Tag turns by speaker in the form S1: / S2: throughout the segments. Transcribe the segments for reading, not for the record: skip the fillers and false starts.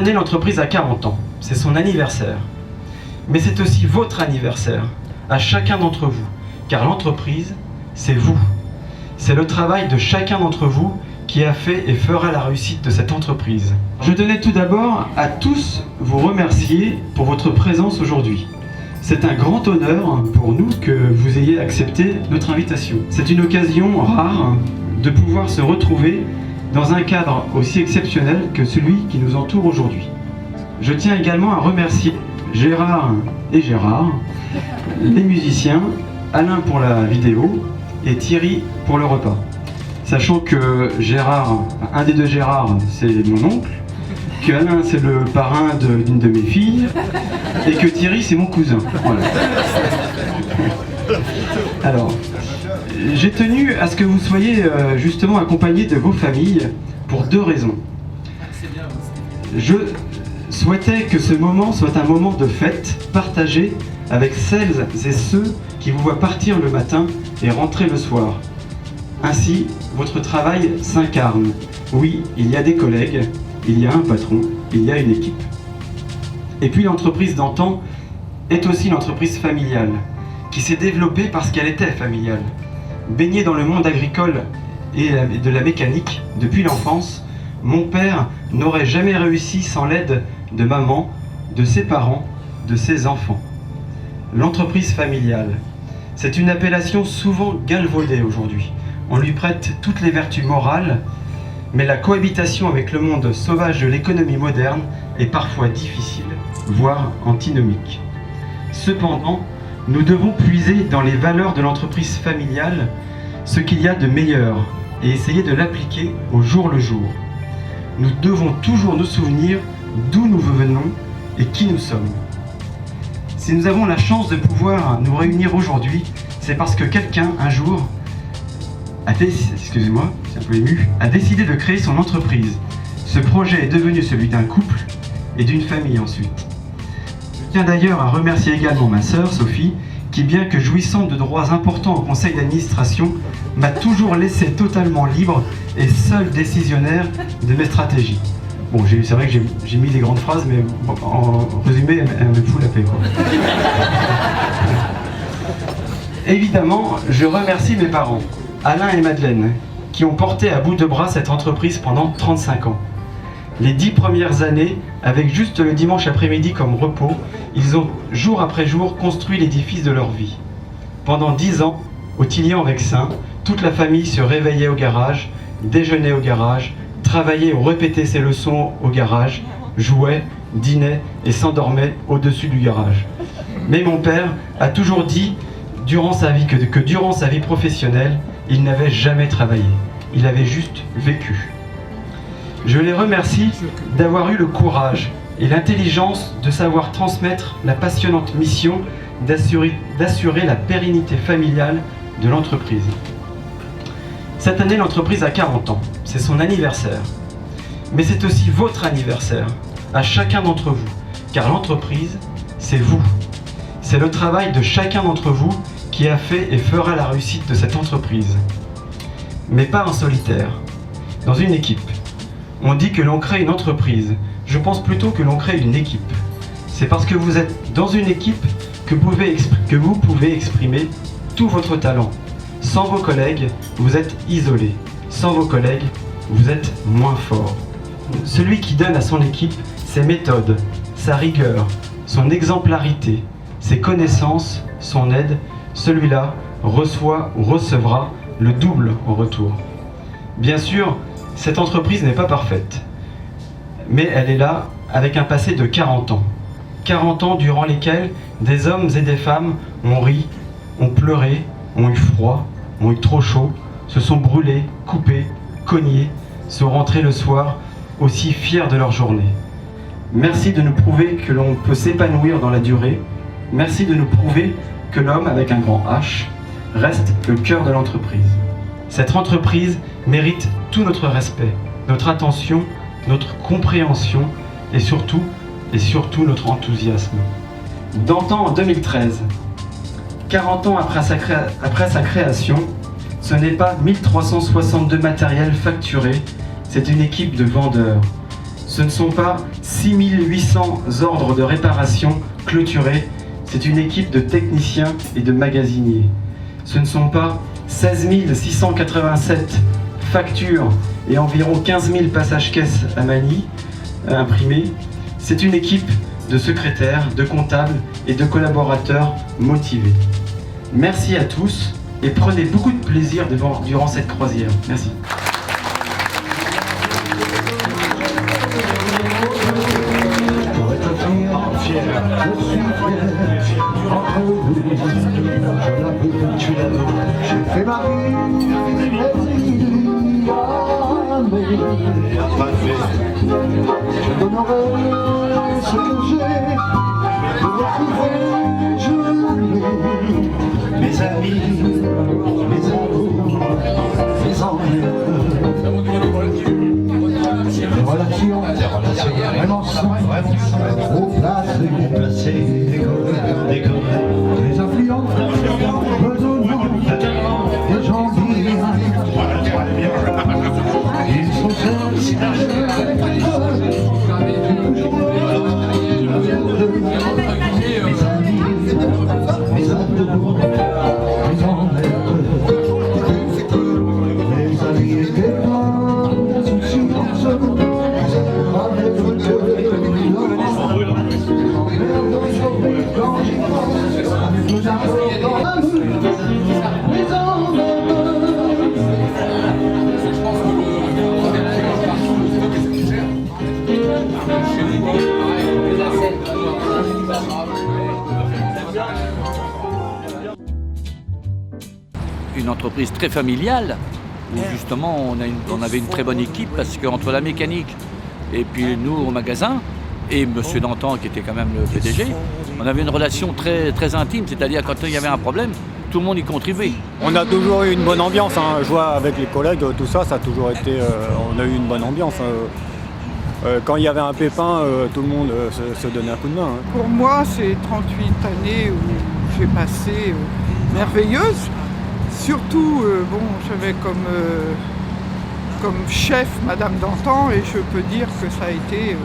S1: année, l'entreprise a 40 ans. C'est son anniversaire. Mais c'est aussi votre anniversaire, à chacun d'entre vous. Car l'entreprise, c'est vous. C'est le travail de chacun d'entre vous qui a fait et fera la réussite de cette entreprise. Je tenais tout d'abord à tous vous remercier pour votre présence aujourd'hui. C'est un grand honneur pour nous que vous ayez accepté notre invitation. C'est une occasion rare de pouvoir se retrouver dans un cadre aussi exceptionnel que celui qui nous entoure aujourd'hui. Je tiens également à remercier Gérard et Gérard, les musiciens, Alain pour la vidéo et Thierry pour le repas. Sachant que Gérard, un des deux Gérard, c'est mon oncle, que Alain c'est le parrain d'une de mes filles, et que Thierry c'est mon cousin. Voilà. Alors, j'ai tenu à ce que vous soyez justement accompagnés de vos familles pour deux raisons. Je souhaitais que ce moment soit un moment de fête partagé avec celles et ceux qui vous voient partir le matin et rentrer le soir. Ainsi, votre travail s'incarne. Oui, il y a des collègues, il y a un patron, il y a une équipe. Et puis l'entreprise d'antan est aussi l'entreprise familiale, qui s'est développée parce qu'elle était familiale. Baignée dans le monde agricole et de la mécanique depuis l'enfance, mon père n'aurait jamais réussi sans l'aide de maman, de ses parents, de ses enfants. L'entreprise familiale, c'est une appellation souvent galvaudée aujourd'hui. On lui prête toutes les vertus morales, mais la cohabitation avec le monde sauvage de l'économie moderne est parfois difficile, voire antinomique. Cependant, nous devons puiser dans les valeurs de l'entreprise familiale ce qu'il y a de meilleur et essayer de l'appliquer au jour le jour. Nous devons toujours nous souvenir d'où nous venons et qui nous sommes. Si nous avons la chance de pouvoir nous réunir aujourd'hui, c'est parce que quelqu'un, un jour, a décidé de créer son entreprise. Ce projet est devenu celui d'un couple et d'une famille ensuite. Je tiens d'ailleurs à remercier également ma sœur, Sophie, qui, bien que jouissant de droits importants au conseil d'administration, m'a toujours laissé totalement libre et seul décisionnaire de mes stratégies. Bon, c'est vrai que j'ai mis des grandes phrases, mais en résumé, elle me fout la paix, quoi. Évidemment, je remercie mes parents, Alain et Madeleine, qui ont porté à bout de bras cette entreprise pendant 35 ans. Les 10 premières années, avec juste le dimanche après-midi comme repos, ils ont jour après jour construit l'édifice de leur vie. Pendant 10 ans, au Tillian-Vexin, toute la famille se réveillait au garage, déjeunait au garage, travaillait ou répétait ses leçons au garage, jouait, dînait et s'endormait au-dessus du garage. Mais mon père a toujours dit durant sa vie que durant sa vie professionnelle, il n'avait jamais travaillé. Il avait juste vécu. Je les remercie d'avoir eu le courage et l'intelligence de savoir transmettre la passionnante mission d'assurer la pérennité familiale de l'entreprise. Cette année, l'entreprise a 40 ans. C'est son anniversaire. Mais c'est aussi votre anniversaire, à chacun d'entre vous. Car l'entreprise, c'est vous. C'est le travail de chacun d'entre vous qui a fait et fera la réussite de cette entreprise. Mais pas en solitaire, dans une équipe. On dit que l'on crée une entreprise. Je pense plutôt que l'on crée une équipe. C'est parce que vous êtes dans une équipe que vous pouvez exprimer tout votre talent. Sans vos collègues, vous êtes isolé. Sans vos collègues, vous êtes moins fort. Celui qui donne à son équipe ses méthodes, sa rigueur, son exemplarité, ses connaissances, son aide, celui-là reçoit ou recevra le double en retour. Bien sûr, cette entreprise n'est pas parfaite, mais elle est là avec un passé de 40 ans. 40 ans durant lesquels des hommes et des femmes ont ri, ont pleuré, ont eu froid, ont eu trop chaud, se sont brûlés, coupés, cognés, sont rentrés le soir aussi fiers de leur journée. Merci de nous prouver que l'on peut s'épanouir dans la durée. Merci de nous prouver que l'homme, avec un grand H, reste le cœur de l'entreprise. Cette entreprise mérite tout notre respect, notre attention, notre compréhension et surtout notre enthousiasme. D'antan en 2013, 40 ans après sa création, ce n'est pas 1362 matériels facturés, c'est une équipe de vendeurs. Ce ne sont pas 6800 ordres de réparation clôturés, c'est une équipe de techniciens et de magasiniers. Ce ne sont pas 16 687 factures et environ 15 000 passages-caisses à Manille imprimés. C'est une équipe de secrétaires, de comptables et de collaborateurs motivés. Merci à tous et prenez beaucoup de plaisir durant cette croisière. Merci.
S2: J'ai fait ma vie, je donnerai ce que j'ai pour retrouver mes amis, mes amours, mes ennuis. Des relations vraiment simples, haut placées, décorées, des influents, bedonnants, des gens bien. Ils sont seuls, mes amis, mes amours, mes emmerdes, mes amis et des insouciance, avec le cœur quand j'y pense, nous avons mes
S3: Une entreprise très familiale où justement on avait une très bonne équipe parce qu'entre la mécanique et puis nous au magasin et Monsieur Dantan qui était quand même le PDG, on avait une relation très, très intime, c'est-à-dire quand il y avait un problème, tout le monde y contribuait.
S4: On a toujours eu une bonne ambiance, hein. Jouer avec les collègues, tout ça, ça a toujours été, on a eu une bonne ambiance. Quand il y avait un pépin, tout le monde se donnait un coup de main. Hein.
S5: Pour moi, c'est 38 années où j'ai passé merveilleuses. Surtout, j'avais comme chef Madame Dantan et je peux dire que ça a été...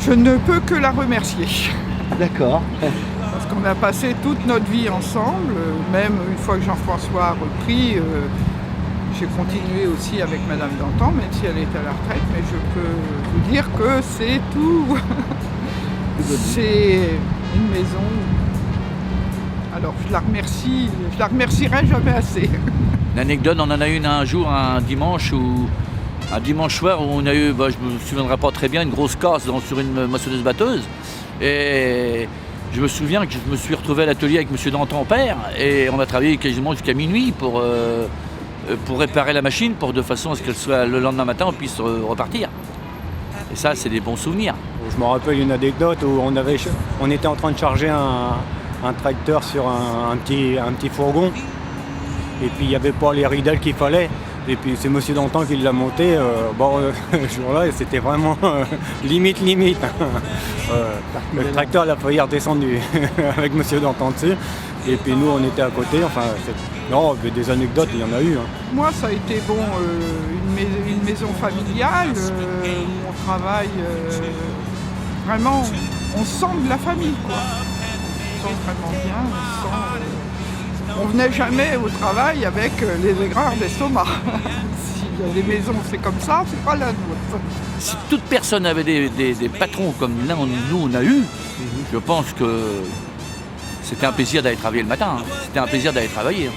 S5: je ne peux que la remercier.
S6: D'accord.
S5: Parce qu'on a passé toute notre vie ensemble, même une fois que Jean-François a repris, j'ai continué aussi avec Madame Dantan, même si elle est à la retraite, mais je peux vous dire que c'est tout. C'est une maison. Alors je la remercierai jamais assez.
S3: L'anecdote, on en a une un jour, un dimanche soir où on a eu, je me souviendrai pas très bien, une grosse casse sur une moissonneuse-batteuse. Et je me souviens que je me suis retrouvé à l'atelier avec M. Dantan père et on a travaillé quasiment jusqu'à minuit pour réparer la machine de façon à ce qu'elle soit le lendemain matin on puisse repartir. Et ça, c'est des bons souvenirs.
S4: Je me rappelle une anecdote où on était en train de charger un tracteur sur un petit fourgon et puis il n'y avait pas les ridelles qu'il fallait. Et puis c'est M. Dantan qui l'a monté. Ce jour-là, c'était vraiment limite. Le tracteur il a failli redescendre avec M. Dantan dessus. Et puis nous, on était à côté. Non, mais des anecdotes, il y en a eu. Hein.
S5: Moi, ça a été une maison familiale où on travaille vraiment. On sent de la famille, quoi. On sent vraiment bien. On venait jamais au travail avec les aigreurs d'estomac. S'il y a des maisons, c'est comme ça, c'est pas la nôtre.
S3: Si toute personne avait des patrons comme là, nous on a eu, je pense que c'était un plaisir d'aller travailler le matin. C'était un plaisir d'aller travailler.